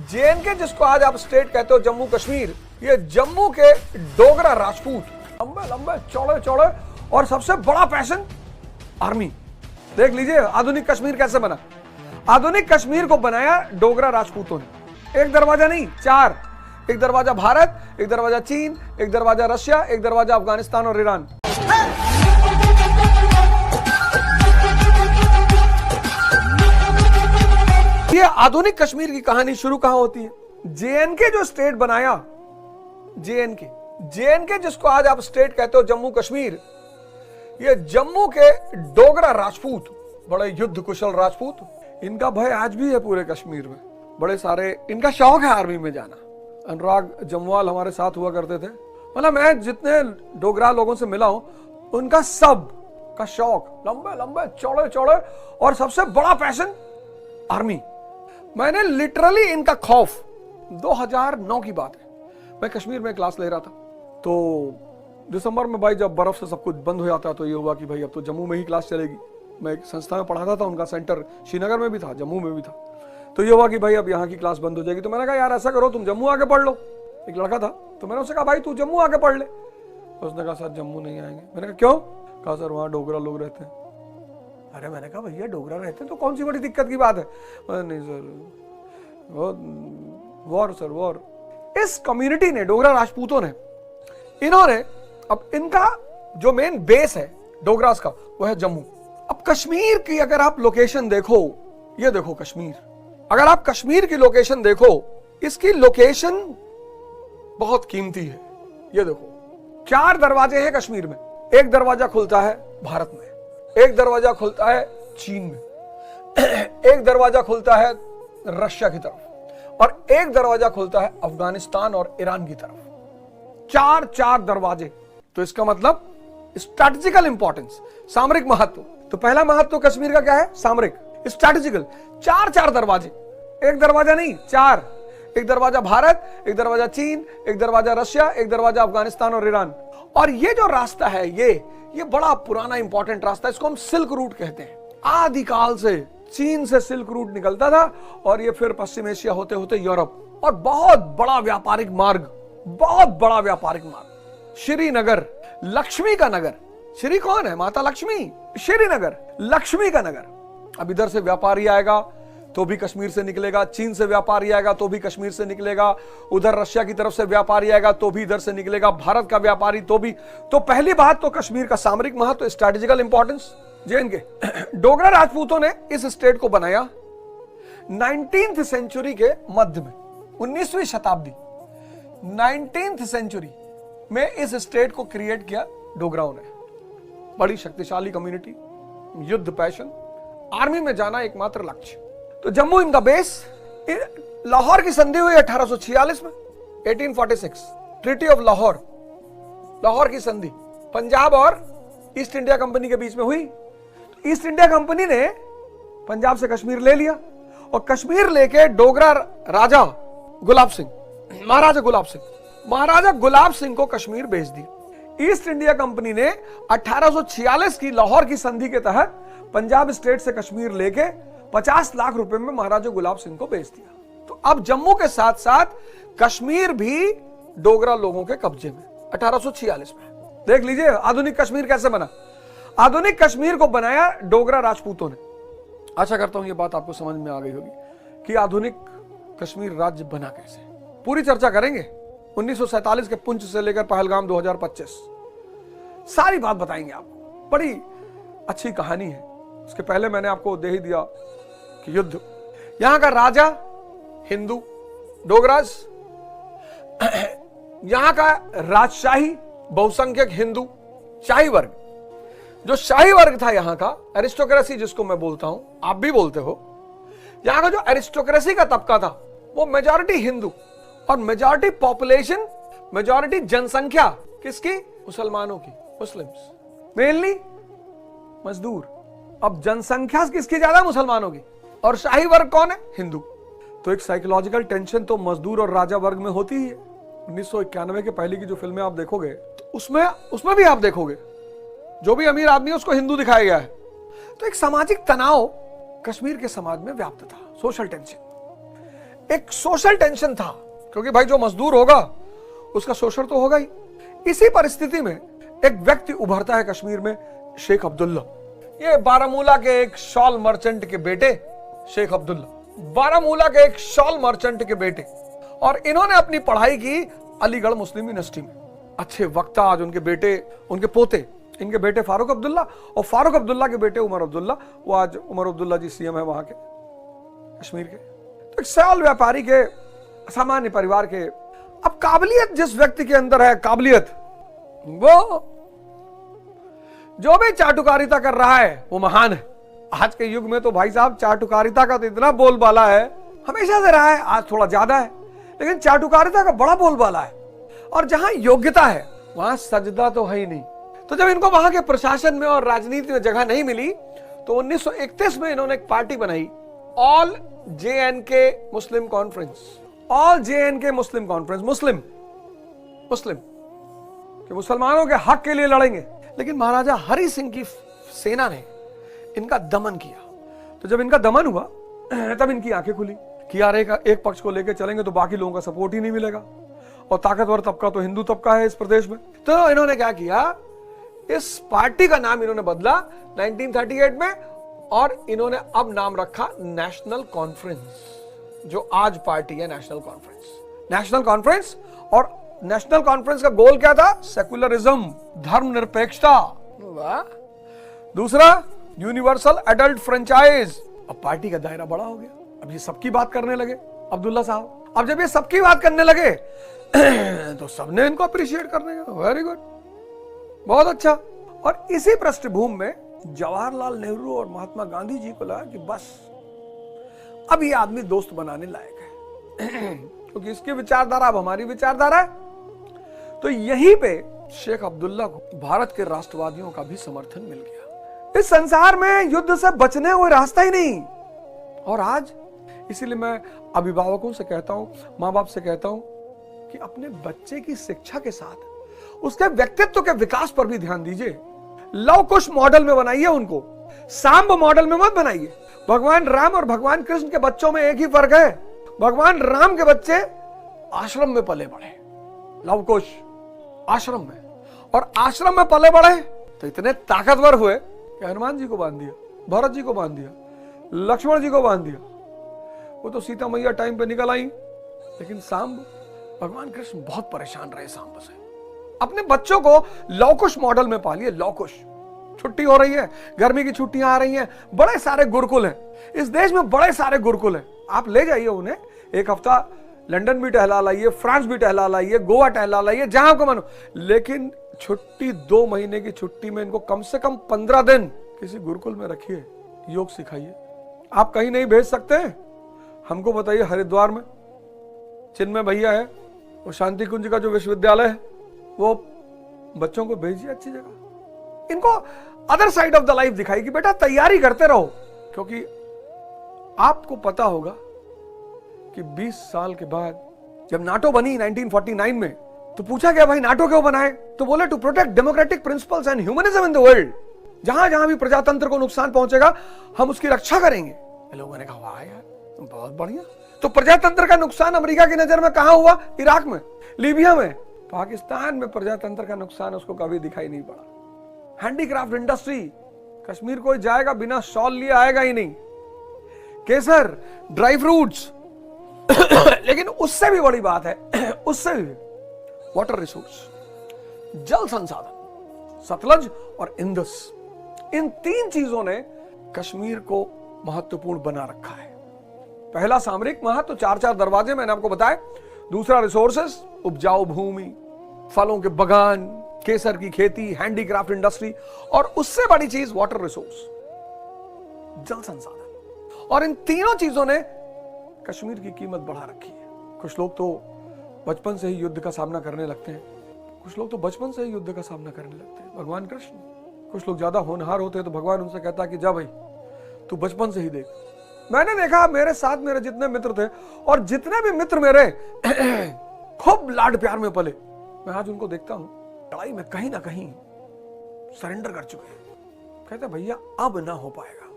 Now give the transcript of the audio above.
JNK जिसको आज आप स्टेट कहते हो, जम्मू कश्मीर, ये जम्मू के डोगरा राजपूत, लंबे लंबे चौड़े चौड़े, और सबसे बड़ा पैशन आर्मी। देख लीजिए आधुनिक कश्मीर कैसे बना। आधुनिक कश्मीर को बनाया डोगरा राजपूतों ने। एक दरवाजा नहीं, चार। एक दरवाजा भारत, एक दरवाजा चीन, एक दरवाजा रशिया, एक दरवाजा अफगानिस्तान और ईरान। ये आधुनिक कश्मीर की कहानी शुरू कहां होती है? जेएनके जो स्टेट बनाया, जेएनके जिसको आज आप स्टेट कहते हो, जम्मू कश्मीर, ये जम्मू के डोगरा राजपूत, बड़े युद्ध कुशल राजपूत, इनका भय आज भी है पूरे कश्मीर में। बड़े सारे इनका शौक है आर्मी में जाना। अनुराग जमवाल हमारे साथ हुआ करते थे। मतलब मैं जितने डोगरा लोगों से मिला हूं, उनका सब का शौक लंबे लंबे चौड़े चौड़े, और सबसे बड़ा पैशन आर्मी। मैंने लिटरली इनका खौफ, 2009 की बात है, मैं कश्मीर में क्लास ले रहा था, तो दिसंबर में भाई जब बर्फ से सब कुछ बंद हो जाता है, तो ये हुआ कि भाई अब तो जम्मू में ही क्लास चलेगी। मैं एक संस्था में पढ़ाता था, उनका सेंटर श्रीनगर में भी था, जम्मू में भी था। तो ये हुआ कि भाई अब यहाँ की क्लास बंद हो जाएगी। तो मैंने कहा यार ऐसा करो, तुम जम्मू आके पढ़ लो। एक लड़का था, तो मैंने उससे कहा भाई तू जम्मू आके पढ़ ले। तो उसने कहा सर जम्मू नहीं आएंगे। मैंने कहा क्यों? कहा सर वहाँ डोगरा लोग रहते हैं। अरे मैंने कहा भैया डोगरा रहते हैं तो कौन सी बड़ी दिक्कत की बात है? नहीं सर वॉर, सर वॉर। इस कम्युनिटी ने, डोगरा राजपूतों ने, इन्होंने, अब इनका जो मेन बेस है डोगरास का, वो है जम्मू। अब कश्मीर की अगर आप लोकेशन देखो, ये देखो कश्मीर, अगर आप कश्मीर की लोकेशन देखो, इसकी लोकेशन बहुत कीमती है। ये देखो 4 दरवाजे हैं कश्मीर में। एक दरवाजा खुलता है भारत में, एक दरवाजा खुलता है चीन में, एक दरवाजा खुलता है रशिया की तरफ, और एक दरवाजा खुलता है अफगानिस्तान और ईरान की तरफ। 4 दरवाजे। तो इसका मतलब स्ट्रैटेजिकल इंपॉर्टेंस, सामरिक महत्व। तो पहला महत्व कश्मीर का क्या है? सामरिक, स्ट्रैटेजिकल। 4 दरवाजे, एक दरवाजा नहीं, 4। एक दरवाजा भारत, एक दरवाजा चीन, एक दरवाजा रशिया, एक दरवाजा अफगानिस्तान और ईरान। और ये जो रास्ता है, ये बड़ा पुराना इंपॉर्टेंट रास्ता है। इसको हम सिल्क रूट कहते हैं। आदिकाल से चीन से सिल्क रूट निकलता था, और ये फिर पश्चिम एशिया होते होते यूरोप, और बहुत बड़ा व्यापारिक मार्ग, बहुत बड़ा व्यापारिक मार्ग। श्रीनगर, लक्ष्मी का नगर। श्री कौन है? माता लक्ष्मी। श्रीनगर लक्ष्मी का नगर। अब इधर से व्यापारी आएगा तो भी कश्मीर से निकलेगा, चीन से व्यापारी आएगा तो भी कश्मीर से निकलेगा, उधर रशिया की तरफ से व्यापारी आएगा तो भी इधर से निकलेगा, भारत का व्यापारी तो भी। तो पहली बात तो कश्मीर का सामरिक महत्व, स्ट्रैटेजिकल इंपॉर्टेंस। जेएनके डोगरा राजपूतों ने इस स्टेट को बनाया 19th सेंचुरी के मध्य में, 19वीं शताब्दी, 19th सेंचुरी में इस स्टेट को क्रिएट किया डोगराओं ने। बड़ी शक्तिशाली कम्युनिटी, युद्ध पैशन, आर्मी में जाना एकमात्र लक्ष्य। तो जम्मू इनका बेस। लाहौर की संधि हुई 1846 में, 1846, ट्रीटी ऑफ लाहौर, लाहौर की संधि पंजाब और ईस्ट इंडिया कंपनी के बीच में हुई। ईस्ट इंडिया कंपनी ने पंजाब से कश्मीर ले लिया, और कश्मीर लेके डोगरा राजा गुलाब सिंह, महाराजा गुलाब सिंह को कश्मीर भेज दिया। ईस्ट इंडिया कंपनी ने 1846 की लाहौर की संधि के तहत पंजाब स्टेट से कश्मीर लेके 50 लाख रुपए में महाराजा गुलाब सिंह को बेच दिया। तो अब जम्मू के साथ साथ कश्मीर भी डोगरा लोगों के कब्जे में 1846 में। देख लीजिए आधुनिक कश्मीर कैसे बना। आधुनिक कश्मीर को बनाया डोगरा राजपूतों ने। आशा करता हूं ये बात आपको समझ में आ गई होगी कि आधुनिक कश्मीर राज्य बना कैसे। पूरी चर्चा करेंगे। 1947 के पुंछ से लेकर पहलगाम 2025, सारी बात बताएंगे आपको। बड़ी अच्छी कहानी है। उसके पहले मैंने आपको दे ही दिया कि युद्ध, यहां का राजा हिंदू, डोगराज, यहां का राजशाही बहुसंख्यक हिंदू, शाही वर्ग, जो शाही वर्ग था यहां का, एरिस्टोक्रेसी जिसको मैं बोलता हूं, आप भी बोलते हो, यहां का जो एरिस्टोक्रेसी का तबका था वो मेजॉरिटी हिंदू, और मेजॉरिटी पॉपुलेशन, मेजॉरिटी जनसंख्या किसकी? मुसलमानों की, मुस्लिम्स, मेनली मजदूर। अब जनसंख्या किसकी ज्यादा? मुसलमानों की। और शाही वर्ग कौन है? हिंदू। तो एक साइकोलॉजिकल टेंशन तो मजदूर और राजा वर्ग में होती ही है। 1991 के पहले की जो फिल्में आप देखोगे तो उसमें भी आप देखोगे जो भी अमीर आदमी है उसको हिंदू दिखाया गया है। तो एक सामाजिक तनाव कश्मीर के समाज में व्याप्त था, सोशल टेंशन। एक सोशल टेंशन था, क्योंकि भाई जो मजदूर होगा उसका शोषण तो होगा ही। इसी परिस्थिति में एक व्यक्ति उभरता है कश्मीर में, शेख अब्दुल्ला। ये बारामूला के एक शॉल मर्चेंट के बेटे शेख अब्दुल्ला, बारामूला के एक शॉल मर्चेंट के बेटे, और इन्होंने अपनी पढ़ाई की अलीगढ़ मुस्लिम यूनिवर्सिटी में। अच्छे वक्ता आज उनके बेटे, उनके पोते, इनके बेटे फारूक अब्दुल्ला और फारूक अब्दुल्ला के बेटे उमर अब्दुल्ला, वो आज उमर अब्दुल्ला जी सीएम है वहां के कश्मीर के। तो एक सरल व्यापारी के, सामान्य परिवार के। अब काबिलियत जिस व्यक्ति के अंदर है, काबिलियत, वो जो भी चाटुकारिता कर रहा है वो महान है। आज के युग में तो भाई साहब चाटुकारिता का तो इतना बोलबाला है, हमेशा से रहा है, आज थोड़ा ज्यादा है, लेकिन चाटुकारिता का बड़ा बोलबाला है। और जहां योग्यता है वहां सजदा तो है ही नहीं। तो जब इनको वहां के प्रशासन में और राजनीति में जगह नहीं मिली तो 1931 में इन्होंने एक पार्टी बनाई, ऑल JNK मुस्लिम कॉन्फ्रेंस। ऑल JNK मुस्लिम कॉन्फ्रेंस, मुस्लिम कि मुसलमानों के हक के लिए लड़ेंगे। लेकिन महाराजा हरि सिंह की सेना ने इनका दमन किया। तो जब इनका दमन हुआ तब इनकी आंखें खुली कि यार एक पक्ष को लेकर चलेंगे तो बाकी लोगों का सपोर्ट ही नहीं मिलेगा, और ताकतवर तबका तो हिंदू तबका है इस प्रदेश में। तो इन्होंने क्या किया, इस पार्टी का नाम इन्होंने बदला 1938 में, और इन्होंने अब नाम रखा नेशनल कॉन्फ्रेंस, जो आज पार्टी है नेशनल कॉन्फ्रेंस। नेशनल कॉन्फ्रेंस, और नेशनल कॉन्फ्रेंस का गोल क्या था, सेकुलरिज्म, धर्मनिरपेक्षता। दूसरा यूनिवर्सल एडल्ट फ्रेंचाइज। अब पार्टी का दायरा बड़ा हो गया, अब ये सबकी बात करने लगे अब्दुल्ला साहब। अब जब ये सबकी बात करने लगे तो सबने इनको अप्रिशिएट करने का, वेरी गुड, बहुत अच्छा। और इसी पृष्ठभूमि में जवाहरलाल नेहरू और महात्मा गांधी जी को लगा कि बस अब ये आदमी दोस्त बनाने लायक है क्योंकि इसकी विचारधारा अब हमारी विचारधारा है। तो यहीं पे शेख अब्दुल्ला को भारत के राष्ट्रवादियों का भी समर्थन मिल गया। इस संसार में युद्ध से बचने कोई रास्ता ही नहीं। और आज इसीलिए मैं अभिभावकों से कहता हूं, मां बाप से कहता हूं कि अपने बच्चे की शिक्षा के साथ उसके व्यक्तित्व के विकास पर भी ध्यान दीजिए। लव कुश मॉडल में बनाइए उनको, सांब मॉडल में मत बनाइए। भगवान राम और भगवान कृष्ण के बच्चों में एक ही फर्क है, भगवान राम के बच्चे आश्रम में पले बड़े, लव कुश आश्रम में, और आश्रम में पले बड़े तो इतने ताकतवर हुए कि हनुमान जी को बांध दिया, भरत जी को बांध दिया, लक्ष्मण जी को बांध दिया। वो तो सीता मैया टाइम पे निकल आई, लेकिन सांब, भगवान कृष्ण बहुत परेशान रहे सांब से। अपने बच्चों को लवकुश मॉडल में पालिए। लवकुश, छुट्टी हो रही है, गर्मी की छुट्टियां आ रही हैं, बड़े सारे गुरुकुल हैं इस देश में, बड़े सारे गुरुकुल हैं। आप ले जाइए उन्हें, एक हफ्ता लंदन भी टहला लाइए, फ्रांस भी टहला लाइए, गोवा टहला लाइए, जहां को मानो, लेकिन छुट्टी 2 महीने की छुट्टी में इनको कम से कम 15 दिन किसी गुरुकुल में रखिए, योग सिखाइए। आप कहीं नहीं भेज सकते, हमको बताइए, हरिद्वार में चिन्मय भैया है, वो शांति कुंज का जो विश्वविद्यालय है, वो बच्चों को भेजिए अच्छी जगह। इनको other side of the life दिखाई कि बेटा तैयारी करते रहो, क्योंकि आपको पता होगा कि 20 साल के बाद जब नाटो बनी 1949 में, तो पूछा गया भाई नाटो क्यों बनाए, तो बोले to protect democratic principles and humanism in the world. जहां जहां भी प्रजातंत्र को नुकसान पहुंचेगा हम उसकी रक्षा करेंगे। लोगों ने कहा वाह यार बहुत बढ़िया। तो प्रजातंत्र का नुकसान अमेरिका की नजर में कहां हुआ, इराक में, लीबिया में। पाकिस्तान में प्रजातंत्र का नुकसान उसको कभी दिखाई नहीं पड़ा। हैंडीक्राफ्ट इंडस्ट्री, कश्मीर कोई जाएगा बिना शॉल लिए आएगा ही नहीं, केसर, ड्राई फ्रूट्स लेकिन उससे भी बड़ी बात है, उससे भी वाटर रिसोर्स, जल संसाधन, सतलज और इंदस, इन 3 चीजों ने कश्मीर को महत्वपूर्ण बना रखा है। पहला सामरिक महत्व, 4 दरवाजे मैंने आपको बताए। दूसरा रिसोर्सेस, उपजाऊ भूमि, फलों के बगान, केसर की खेती, हैंडीक्राफ्ट इंडस्ट्री, और उससे बड़ी चीज वाटर रिसोर्स, जल संसाधन। और इन तीनों चीजों ने कश्मीर की कीमत बढ़ा रखी है। कुछ लोग तो बचपन से ही युद्ध का सामना करने लगते हैं, कुछ लोग तो बचपन से ही युद्ध का सामना करने लगते हैं। भगवान कृष्ण, कुछ लोग ज्यादा होनहार होते हैं तो भगवान उनसे कहता है कि जा भाई तू बचपन से ही देख। मैंने देखा मेरे साथ मेरे जितने मित्र थे, और जितने भी मित्र मेरे खूब लाड प्यार में पले, मैं आज उनको देखता हूं लड़ाई में कहीं ना कहीं सरेंडर कर चुके हैं। कहते भैया अब ना हो पाएगा,